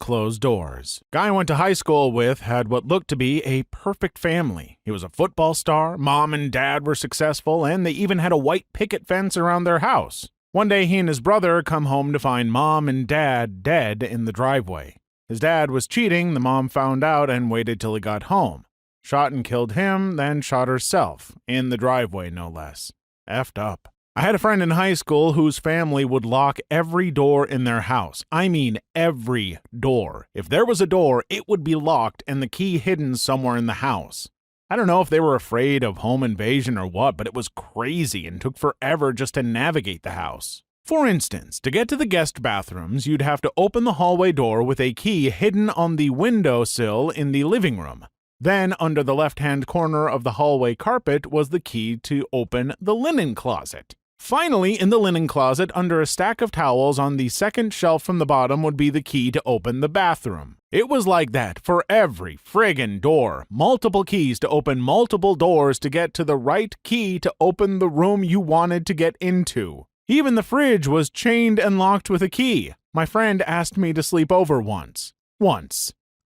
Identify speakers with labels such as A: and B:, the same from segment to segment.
A: closed doors. Guy I went to high school with had what looked to be a perfect family. He was a football star, mom and dad were successful, and they even had a white picket fence around their house. One day he and his brother come home to find mom and dad dead in the driveway. His dad was cheating, the mom found out and waited till he got home. Shot and killed him, then shot herself, in the driveway no less. Effed up. I had a friend in high school whose family would lock every door in their house. I mean every door. If there was a door, it would be locked and the key hidden somewhere in the house. I don't know if they were afraid of home invasion or what, but it was crazy and took forever just to navigate the house. For instance, to get to the guest bathrooms, you'd have to open the hallway door with a key hidden on the windowsill in the living room. Then, under the left-hand corner of the hallway carpet was the key to open the linen closet. Finally, in the linen closet, under a stack of towels on the second shelf from the bottom would be the key to open the bathroom. It was like that for every friggin' door. Multiple keys to open multiple doors to get to the right key to open the room you wanted to get into. Even the fridge was chained and locked with a key. My friend asked me to sleep over once.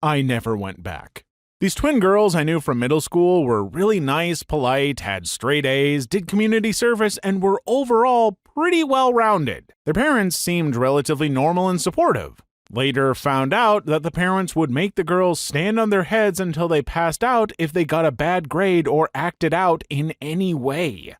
A: I never went back. These twin girls I knew from middle school were really nice, polite, had straight A's, did community service, and were overall pretty well-rounded. Their parents seemed relatively normal and supportive. Later found out that the parents would make the girls stand on their heads until they passed out if they got a bad grade or acted out in any way.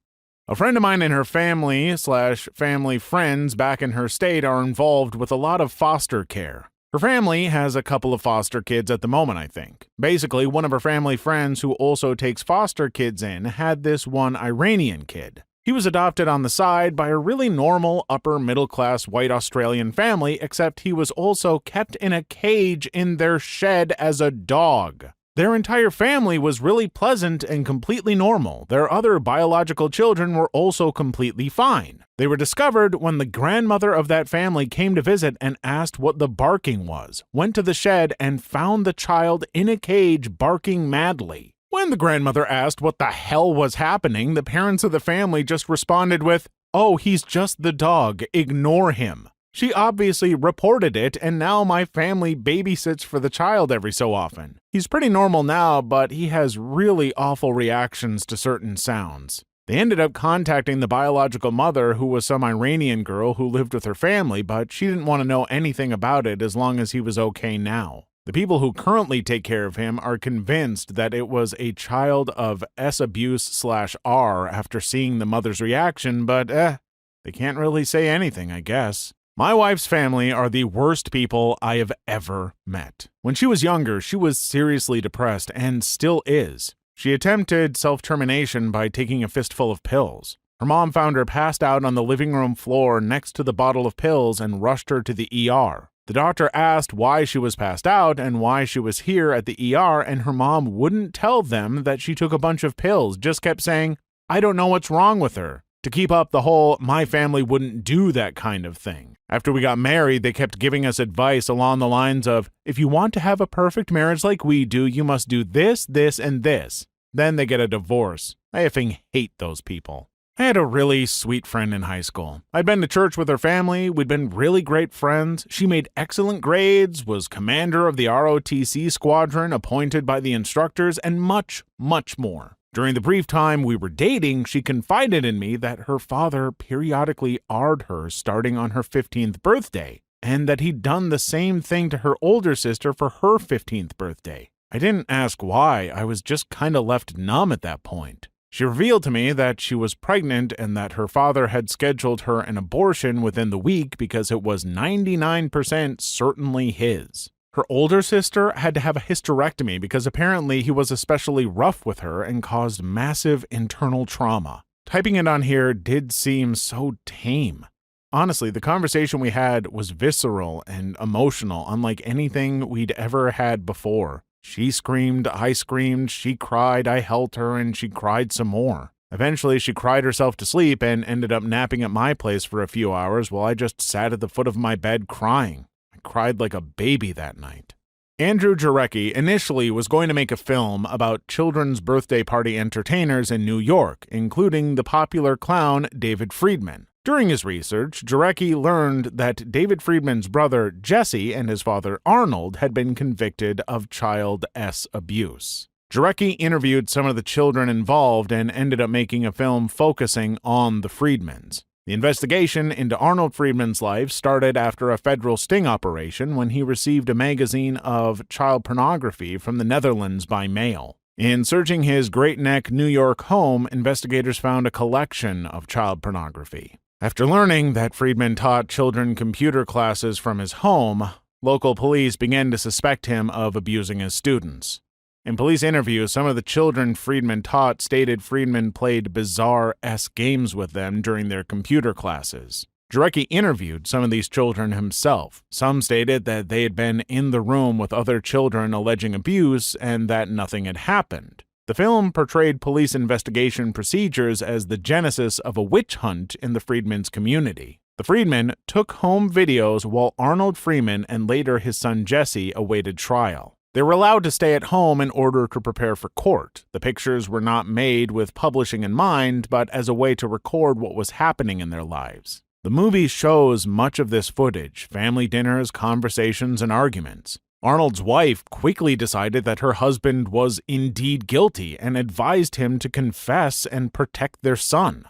A: A friend of mine and her family/family friends back in her state are involved with a lot of foster care. Her family has a couple of foster kids at the moment, I think. Basically, one of her family friends who also takes foster kids in had this one Iranian kid. He was adopted on the side by a really normal upper-middle-class white Australian family, except he was also kept in a cage in their shed as a dog. Their entire family was really pleasant and completely normal. Their other biological children were also completely fine. They were discovered when the grandmother of that family came to visit and asked what the barking was, went to the shed and found the child in a cage barking madly. When the grandmother asked what the hell was happening, the parents of the family just responded with, "Oh, he's just the dog, ignore him." She obviously reported it, and now my family babysits for the child every so often. He's pretty normal now, but he has really awful reactions to certain sounds. They ended up contacting the biological mother, who was some Iranian girl who lived with her family, but she didn't want to know anything about it as long as he was okay now. The people who currently take care of him are convinced that it was a child of S abuse/R after seeing the mother's reaction, but they can't really say anything, I guess. My wife's family are the worst people I have ever met. When she was younger, she was seriously depressed and still is. She attempted self-termination by taking a fistful of pills. Her mom found her passed out on the living room floor next to the bottle of pills and rushed her to the ER. The doctor asked why she was passed out and why she was here at the ER, and her mom wouldn't tell them that she took a bunch of pills, just kept saying, "I don't know what's wrong with her," to keep up the whole "my family wouldn't do that" kind of thing. After we got married, they kept giving us advice along the lines of, "If you want to have a perfect marriage like we do, you must do this, this, and this." Then they get a divorce. I effing hate those people. I had a really sweet friend in high school. I'd been to church with her family, we'd been really great friends, she made excellent grades, was commander of the ROTC squadron appointed by the instructors, and much, much more. During the brief time we were dating, she confided in me that her father periodically R'd her starting on her 15th birthday, and that he'd done the same thing to her older sister for her 15th birthday. I didn't ask why, I was just kinda left numb at that point. She revealed to me that she was pregnant and that her father had scheduled her an abortion within the week because it was 99% certainly his. Her older sister had to have a hysterectomy because apparently he was especially rough with her and caused massive internal trauma. Typing it on here did seem so tame. Honestly, the conversation we had was visceral and emotional, unlike anything we'd ever had before. She screamed, I screamed, she cried, I held her, and she cried some more. Eventually, she cried herself to sleep and ended up napping at my place for a few hours while I just sat at the foot of my bed crying. I cried like a baby that night. Andrew Jarecki initially was going to make a film about children's birthday party entertainers in New York, including the popular clown David Friedman. During his research, Jarecki learned that David Friedman's brother Jesse and his father Arnold had been convicted of child abuse. Jarecki interviewed some of the children involved and ended up making a film focusing on the Friedmans. The investigation into Arnold Friedman's life started after a federal sting operation when he received a magazine of child pornography from the Netherlands by mail. In searching his Great Neck, New York home, investigators found a collection of child pornography. After learning that Friedman taught children computer classes from his home, local police began to suspect him of abusing his students. In police interviews, some of the children Friedman taught stated Friedman played bizarre-esque games with them during their computer classes. Jarecki interviewed some of these children himself. Some stated that they had been in the room with other children alleging abuse and that nothing had happened. The film portrayed police investigation procedures as the genesis of a witch hunt in the Friedman's community. The Friedman took home videos while Arnold Friedman and later his son Jesse awaited trial. They were allowed to stay at home in order to prepare for court. The pictures were not made with publishing in mind, but as a way to record what was happening in their lives. The movie shows much of this footage: family dinners, conversations, and arguments. Arnold's wife quickly decided that her husband was indeed guilty and advised him to confess and protect their son.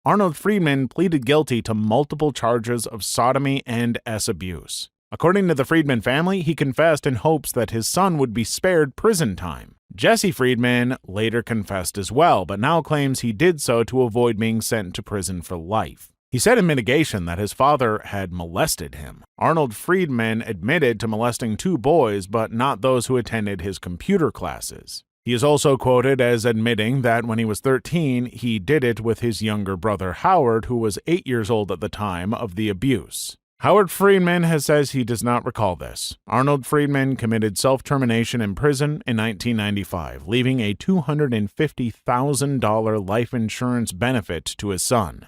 A: Arnold Friedman pleaded guilty to multiple charges of sodomy and abuse. According to the Friedman family, he confessed in hopes that his son would be spared prison time. Jesse Friedman later confessed as well, but now claims he did so to avoid being sent to prison for life. He said in mitigation that his father had molested him. Arnold Friedman admitted to molesting 2 boys, but not those who attended his computer classes. He is also quoted as admitting that when he was 13, he did it with his younger brother Howard, who was 8 years old at the time of the abuse. Howard Friedman says he does not recall this. Arnold Friedman committed self-termination in prison in 1995, leaving a $250,000 life insurance benefit to his son.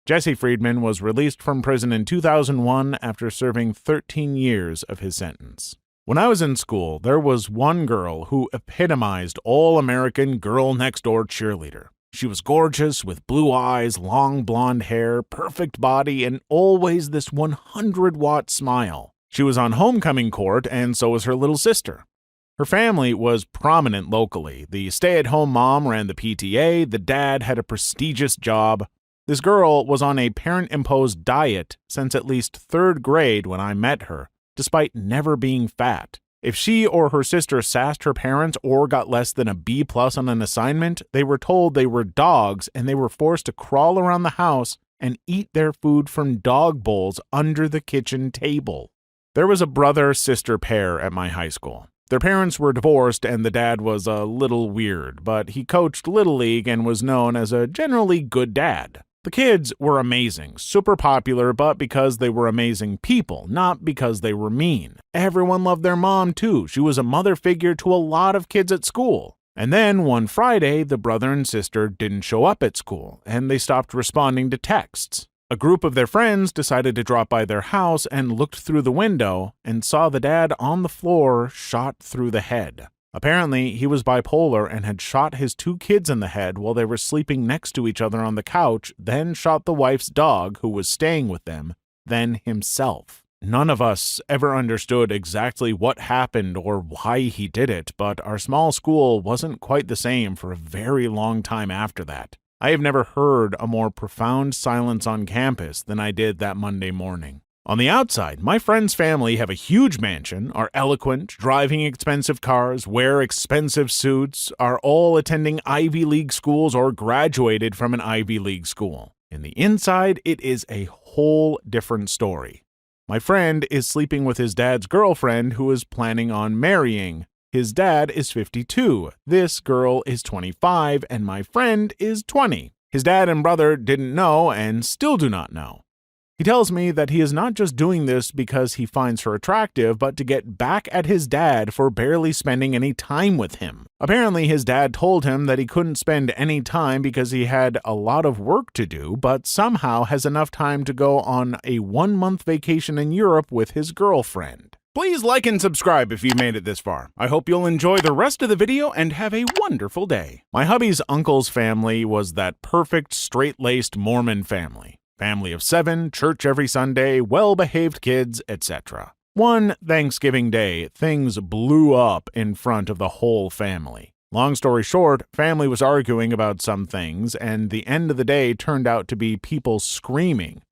A: Jesse Friedman was released from prison in 2001 after serving 13 years of his sentence. When I was in school, there was one girl who epitomized all-American girl-next-door cheerleader. She was gorgeous, with blue eyes, long blonde hair, perfect body, and always this 100-watt smile. She was on homecoming court, and so was her little sister. Her family was prominent locally. The stay-at-home mom ran the PTA, the dad had a prestigious job. This girl was on a parent-imposed diet since at least 3rd grade when I met her, despite never being fat. If she or her sister sassed her parents or got less than a B+ on an assignment, they were told they were dogs and they were forced to crawl around the house and eat their food from dog bowls under the kitchen table. There was a brother-sister pair at my high school. Their parents were divorced and the dad was a little weird, but he coached Little League and was known as a generally good dad. The kids were amazing, super popular, but because they were amazing people, not because they were mean. Everyone loved their mom, too. She was a mother figure to a lot of kids at school. And then, one Friday, the brother and sister didn't show up at school, and they stopped responding to texts. A group of their friends decided to drop by their house and looked through the window and saw the dad on the floor, shot through the head. Apparently, he was bipolar and had shot his 2 kids in the head while they were sleeping next to each other on the couch, then shot the wife's dog, who was staying with them, then himself. None of us ever understood exactly what happened or why he did it, but our small school wasn't quite the same for a very long time after that. I have never heard a more profound silence on campus than I did that Monday morning. On the outside, my friend's family have a huge mansion, are eloquent, driving expensive cars, wear expensive suits, are all attending Ivy League schools or graduated from an Ivy League school. In the inside, it is a whole different story. My friend is sleeping with his dad's girlfriend who is planning on marrying. His dad is 52, this girl is 25, and my friend is 20. His dad and brother didn't know and still do not know. He tells me that he is not just doing this because he finds her attractive, but to get back at his dad for barely spending any time with him. Apparently, his dad told him that he couldn't spend any time because he had a lot of work to do, but somehow has enough time to go on a 1-month vacation in Europe with his girlfriend. Please like and subscribe if you made it this far. I hope you'll enjoy the rest of the video and have a wonderful day. My hubby's uncle's family was that perfect straight-laced Mormon family. Family of 7, church every Sunday, well-behaved kids, etc. One Thanksgiving Day, things blew up in front of the whole family. Long story short, family was arguing about some things, and the end of the day turned out to be people screaming,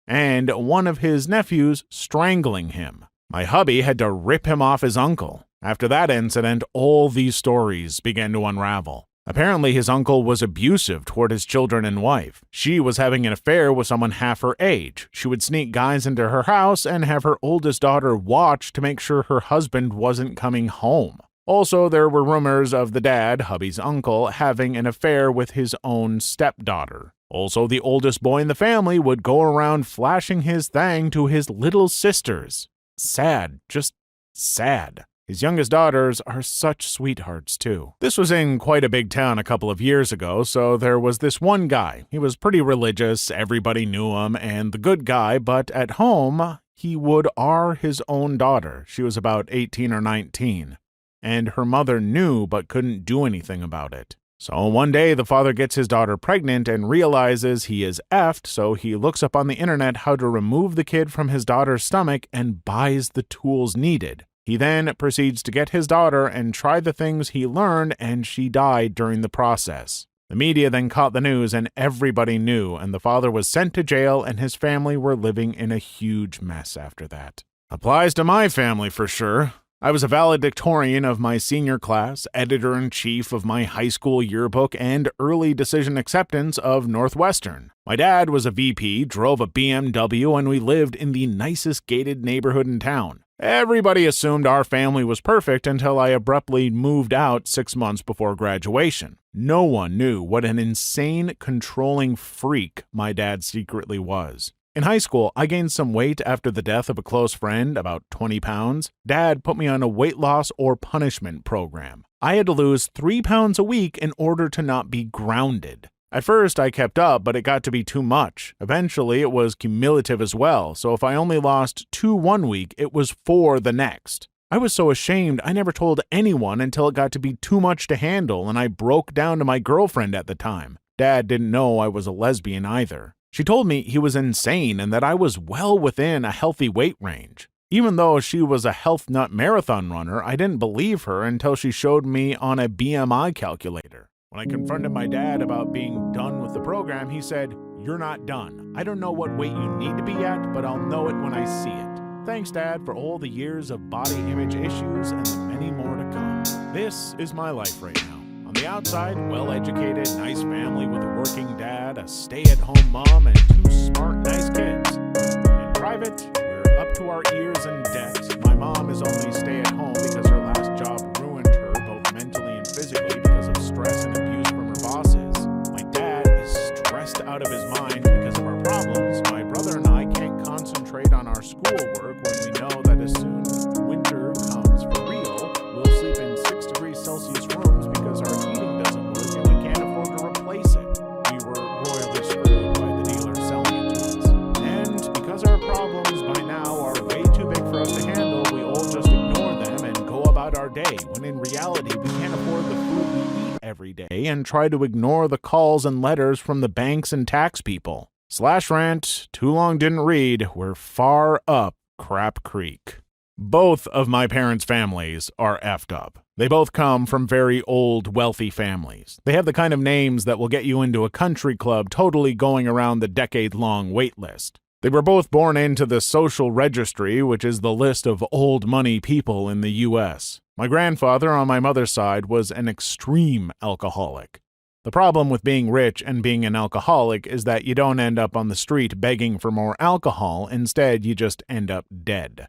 A: and one of his nephews strangling him. My hubby had to rip him off his uncle. After that incident, all these stories began to unravel. Apparently, his uncle was abusive toward his children and wife. She was having an affair with someone half her age. She would sneak guys into her house and have her oldest daughter watch to make sure her husband wasn't coming home. Also, there were rumors of the dad, hubby's uncle, having an affair with his own stepdaughter. Also, the oldest boy in the family would go around flashing his thang to his little sisters. Sad, just sad. His youngest daughters are such sweethearts, too. This was in quite a big town a couple of years ago, so there was this one guy. He was pretty religious, everybody knew him, and the good guy, but at home, he would R his own daughter. She was about 18 or 19, and her mother knew but couldn't do anything about it. So one day, the father gets his daughter pregnant and realizes he is effed, so he looks up on the internet how to remove the kid from his daughter's stomach and buys the tools needed. He then proceeds to get his daughter and try the things he learned, and she died during the process. The media then caught the news, and everybody knew, and the father was sent to jail, and his family were living in a huge mess after that. Applies to my family for sure. I was a valedictorian of my senior class, editor-in-chief of my high school yearbook, and early decision acceptance of Northwestern. My dad was a VP, drove a BMW, and we lived in the nicest gated neighborhood in town. Everybody assumed our family was perfect until I abruptly moved out 6 months before graduation. No one knew what an insane, controlling freak my dad secretly was. In high school, I gained some weight after the death of a close friend, about 20 pounds. Dad put me on a weight loss or punishment program. I had to lose 3 pounds a week in order to not be grounded. At first, I kept up, but it got to be too much. Eventually, it was cumulative as well, so if I only lost 2 one week, it was 4 the next. I was so ashamed I never told anyone until it got to be too much to handle, and I broke down to my girlfriend at the time. Dad didn't know I was a lesbian either. She told me he was insane and that I was well within a healthy weight range. Even though she was a health nut marathon runner, I didn't believe her until she showed me on a BMI calculator. When I confronted my dad about being done with the program, he said, "You're not done. I don't know what weight you need to be at, but I'll know it when I see it." Thanks, Dad, for all the years of body image issues and the many more to come. This is my life right now. On the outside, well-educated, nice family with a working dad, a stay-at-home mom, and 2 smart, nice kids. In private, we're up to our ears in debt. My mom is only stay-at-home because her last job ruined her both mentally and physically because of stress and abuse from her bosses. My dad is stressed out of his mind because of our problems. My brother and I can't concentrate on our schoolwork when we know that as soon as winter comes for real, we'll sleep in 6 degrees Celsius rooms because our heating doesn't work and we can't afford to replace it. We were royally screwed by the dealer selling it to us. And because our problems by now are way too big for us to handle, we all just ignore them and go about our day, when in reality we can't afford the food we eat every day and try to ignore the calls and letters from the banks and tax people. Slash rant, too long didn't read, we're far up Crap Creek. Both of my parents' families are effed up. They both come from very old, wealthy families. They have the kind of names that will get you into a country club totally going around the decade-long wait list. They were both born into the social registry, which is the list of old money people in the U.S. My grandfather on my mother's side was an extreme alcoholic. The problem with being rich and being an alcoholic is that you don't end up on the street begging for more alcohol. Instead, you just end up dead.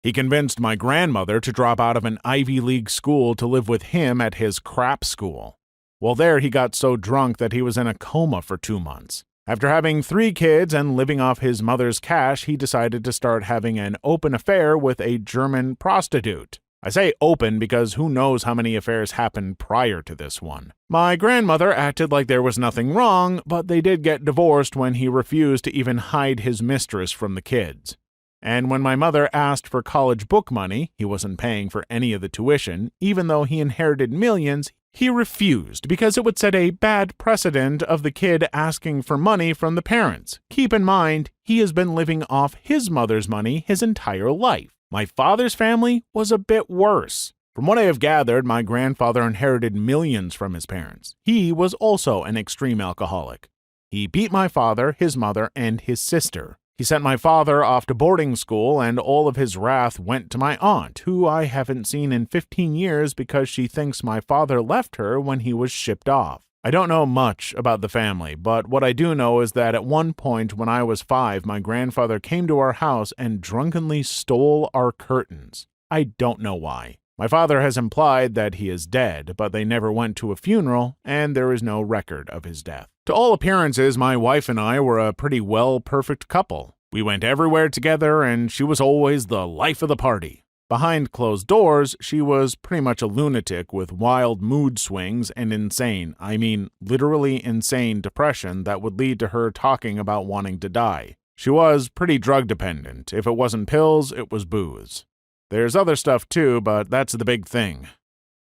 A: He convinced my grandmother to drop out of an Ivy League school to live with him at his crap school. While there, he got so drunk that he was in a coma for 2 months. After having 3 kids and living off his mother's cash, he decided to start having an open affair with a German prostitute. I say open because who knows how many affairs happened prior to this one. My grandmother acted like there was nothing wrong, but they did get divorced when he refused to even hide his mistress from the kids. And when my mother asked for college book money, he wasn't paying for any of the tuition, even though he inherited millions. He refused because it would set a bad precedent of the kid asking for money from the parents. Keep in mind, he has been living off his mother's money his entire life. My father's family was a bit worse. From what I have gathered, my grandfather inherited millions from his parents. He was also an extreme alcoholic. He beat my father, his mother, and his sister. He sent my father off to boarding school, and all of his wrath went to my aunt, who I haven't seen in 15 years because she thinks my father left her when he was shipped off. I don't know much about the family, but what I do know is that at one point when I was 5, my grandfather came to our house and drunkenly stole our curtains. I don't know why. My father has implied that he is dead, but they never went to a funeral, and there is no record of his death. To all appearances, my wife and I were a pretty perfect couple. We went everywhere together, and she was always the life of the party. Behind closed doors, she was pretty much a lunatic with wild mood swings and literally insane depression that would lead to her talking about wanting to die. She was pretty drug dependent. If it wasn't pills, it was booze. There's other stuff too, but that's the big thing.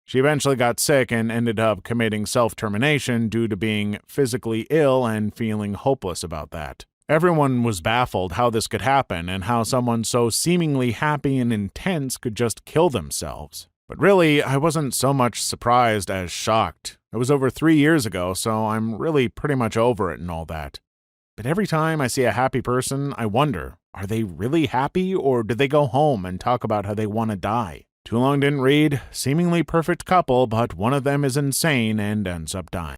A: She eventually got sick and ended up committing self-termination due to being physically ill and feeling hopeless about that. Everyone was baffled how this could happen and how someone so seemingly happy and intense could just kill themselves. But really, I wasn't so much surprised as shocked. It was over 3 years ago, so I'm really pretty much over it and all that. But every time I see a happy person, I wonder, are they really happy or did they go home and talk about how they want to die? Too long didn't read. Seemingly perfect couple, but one of them is insane and ends up dying.